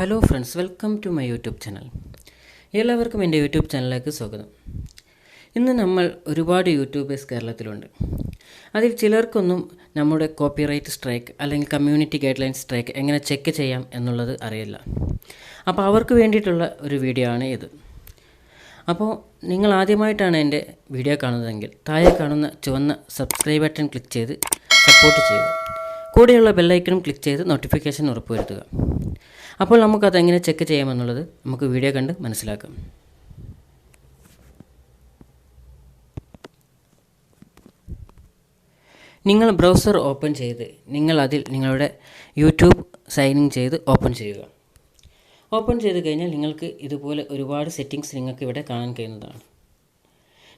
Hello friends, welcome to my YouTube channel. എല്ലാവർക്കും എൻ്റെ YouTube ചാനലിലേക്ക് സ്വാഗതം. ഇന്ന് നമ്മൾ ഒരുപാട് യൂട്യൂബേഴ്സ് കേരളത്തിലുണ്ട്. അതിൽ ചിലർക്കൊന്നും നമ്മുടെ കോപ്പിറൈറ്റ് സ്ട്രൈക്ക് അല്ലെങ്കിൽ കമ്മ്യൂണിറ്റി ഗൈഡ് ലൈൻ സ്ട്രൈക്ക് എങ്ങനെ ചെക്ക് ചെയ്യാം എന്നുള്ളത് അറിയില്ല. അപ്പോൾ അവർക്ക് വേണ്ടിയിട്ടുള്ള ഒരു വീഡിയോ ആണ് ഇത്. അപ്പോൾ നിങ്ങൾ ആദ്യമായിട്ടാണ് എൻ്റെ വീഡിയോ കാണുന്നതെങ്കിൽ താഴെ കാണുന്ന ചുവന്ന സബ്സ്ക്രൈബ് ബട്ടൺ ക്ലിക്ക് ചെയ്ത് സപ്പോർട്ട് ചെയ്യുക. കൂടെയുള്ള ബെല്ലൈക്കണും ക്ലിക്ക് ചെയ്ത് നോട്ടിഫിക്കേഷൻ ഉറപ്പുവരുത്തുക. അപ്പോൾ നമുക്കതെങ്ങനെ ചെക്ക് ചെയ്യാമെന്നുള്ളത് നമുക്ക് വീഡിയോ കണ്ട് മനസ്സിലാക്കാം. നിങ്ങൾ ബ്രൗസർ ഓപ്പൺ ചെയ്ത് നിങ്ങൾ അതിൽ നിങ്ങളുടെ യൂട്യൂബ് സൈൻ ഇൻ ചെയ്ത് ഓപ്പൺ ചെയ്യുക. ഓപ്പൺ ചെയ്ത് കഴിഞ്ഞാൽ നിങ്ങൾക്ക് ഇതുപോലെ ഒരുപാട് സെറ്റിങ്സ് നിങ്ങൾക്ക് ഇവിടെ കാണാൻ കഴിയുന്നതാണ്.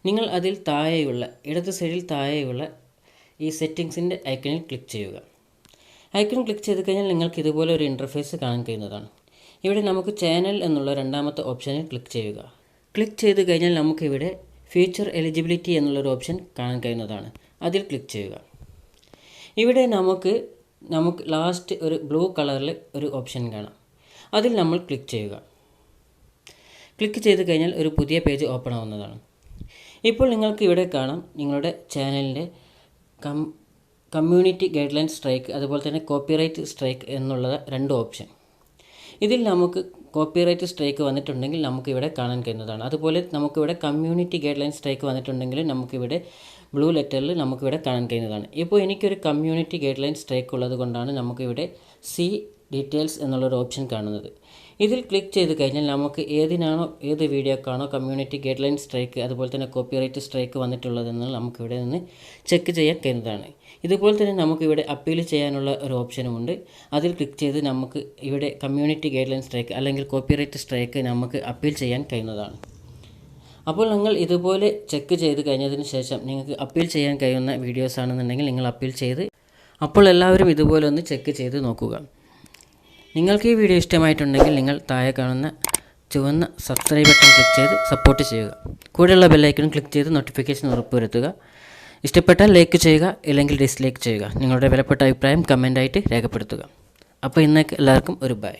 നിങ്ങൾ അതിൽ താഴെയുള്ള ഇടത് സൈഡിൽ താഴെയുള്ള ഈ സെറ്റിങ്സിൻ്റെ ഐക്കണിൽ ക്ലിക്ക് ചെയ്യുക. ഐക്കൺ ക്ലിക്ക് ചെയ്ത് കഴിഞ്ഞാൽ നിങ്ങൾക്ക് ഇതുപോലെ ഒരു ഇൻ്റർഫേസ് കാണാൻ കഴിയുന്നതാണ്. ഇവിടെ നമുക്ക് ചാനൽ എന്നുള്ള രണ്ടാമത്തെ ഓപ്ഷനിൽ ക്ലിക്ക് ചെയ്യുക. ക്ലിക്ക് ചെയ്ത് കഴിഞ്ഞാൽ നമുക്കിവിടെ ഫീച്ചർ എലിജിബിലിറ്റി എന്നുള്ളൊരു ഓപ്ഷൻ കാണാൻ കഴിയുന്നതാണ്. അതിൽ ക്ലിക്ക് ചെയ്യുക. ഇവിടെ നമുക്ക് ലാസ്റ്റ് ഒരു ബ്ലൂ കളറിൽ ഒരു ഓപ്ഷൻ കാണാം. അതിൽ നമ്മൾ ക്ലിക്ക് ചെയ്യുക. ക്ലിക്ക് ചെയ്ത് കഴിഞ്ഞാൽ ഒരു പുതിയ പേജ് ഓപ്പൺ ആവുന്നതാണ്. ഇപ്പോൾ നിങ്ങൾക്ക് ഇവിടെ കാണാം നിങ്ങളുടെ ചാനലിൻ്റെ കമ്മ്യൂണിറ്റി ഗൈഡ് ലൈൻ സ്ട്രൈക്ക് അതുപോലെ തന്നെ കോപ്പിറൈറ്റ് സ്ട്രൈക്ക് എന്നുള്ള രണ്ട് ഓപ്ഷൻ. ഇതിൽ നമുക്ക് കോപ്പിറൈറ്റ് സ്ട്രൈക്ക് വന്നിട്ടുണ്ടെങ്കിൽ നമുക്കിവിടെ കാണാൻ കഴിയുന്നതാണ്. അതുപോലെ നമുക്കിവിടെ കമ്മ്യൂണിറ്റി ഗൈഡ് ലൈൻ സ്ട്രൈക്ക് വന്നിട്ടുണ്ടെങ്കിൽ നമുക്കിവിടെ ബ്ലൂ ലെറ്ററിൽ നമുക്കിവിടെ കാണാൻ കഴിയുന്നതാണ്. ഇപ്പോൾ എനിക്കൊരു കമ്മ്യൂണിറ്റി ഗൈഡ് ലൈൻ സ്ട്രൈക്ക് ഉള്ളത് കൊണ്ടാണ് നമുക്കിവിടെ സി ഡീറ്റെയിൽസ് എന്നുള്ളൊരു ഓപ്ഷൻ കാണുന്നത്. ഇതിൽ ക്ലിക്ക് ചെയ്ത് കഴിഞ്ഞാൽ നമുക്ക് ഏത് വീഡിയോക്കാണോ കമ്മ്യൂണിറ്റി ഗൈഡ് ലൈൻ സ്ട്രൈക്ക് അതുപോലെ തന്നെ കോപ്പിറൈറ്റ് സ്ട്രൈക്ക് വന്നിട്ടുള്ളതെന്ന് നമുക്കിവിടെ നിന്ന് ചെക്ക് ചെയ്യാൻ കഴിയുന്നതാണ്. ഇതുപോലെ തന്നെ നമുക്കിവിടെ അപ്പീൽ ചെയ്യാനുള്ള ഒരു ഓപ്ഷനുമുണ്ട്. അതിൽ ക്ലിക്ക് ചെയ്ത് നമുക്ക് ഇവിടെ കമ്മ്യൂണിറ്റി ഗൈഡ് ലൈൻ സ്ട്രൈക്ക് അല്ലെങ്കിൽ കോപ്പിറൈറ്റ് സ്ട്രൈക്ക് നമുക്ക് അപ്പീൽ ചെയ്യാൻ കഴിയുന്നതാണ്. അപ്പോൾ നിങ്ങൾ ഇതുപോലെ ചെക്ക് ചെയ്ത് കഴിഞ്ഞതിന് ശേഷം നിങ്ങൾക്ക് അപ്പീൽ ചെയ്യാൻ കഴിയുന്ന വീഡിയോസ് ആണെന്നുണ്ടെങ്കിൽ നിങ്ങൾ അപ്പീൽ ചെയ്ത് അപ്പോൾ എല്ലാവരും ഇതുപോലെ ഒന്ന് ചെക്ക് ചെയ്ത് നോക്കുക. നിങ്ങൾക്ക് ഈ വീഡിയോ ഇഷ്ടമായിട്ടുണ്ടെങ്കിൽ നിങ്ങൾ താഴെ കാണുന്ന ചുവന്ന സബ്സ്ക്രൈബ് ബട്ടൺ ക്ലിക്ക് ചെയ്ത് സപ്പോർട്ട് ചെയ്യുക. കൂടെയുള്ള ബെല്ലൈക്കൺ ക്ലിക്ക് ചെയ്ത് നോട്ടിഫിക്കേഷൻ ഉറപ്പുവരുത്തുക. ഇഷ്ടപ്പെട്ടാൽ ലൈക്ക് ചെയ്യുക, ഇല്ലെങ്കിൽ ഡിസ്ലൈക്ക് ചെയ്യുക. നിങ്ങളുടെ വിലപ്പെട്ട അഭിപ്രായം കമൻ്റായിട്ട് രേഖപ്പെടുത്തുക. അപ്പോൾ ഇന്നേക്ക് എല്ലാവർക്കും ഒരു ബൈ.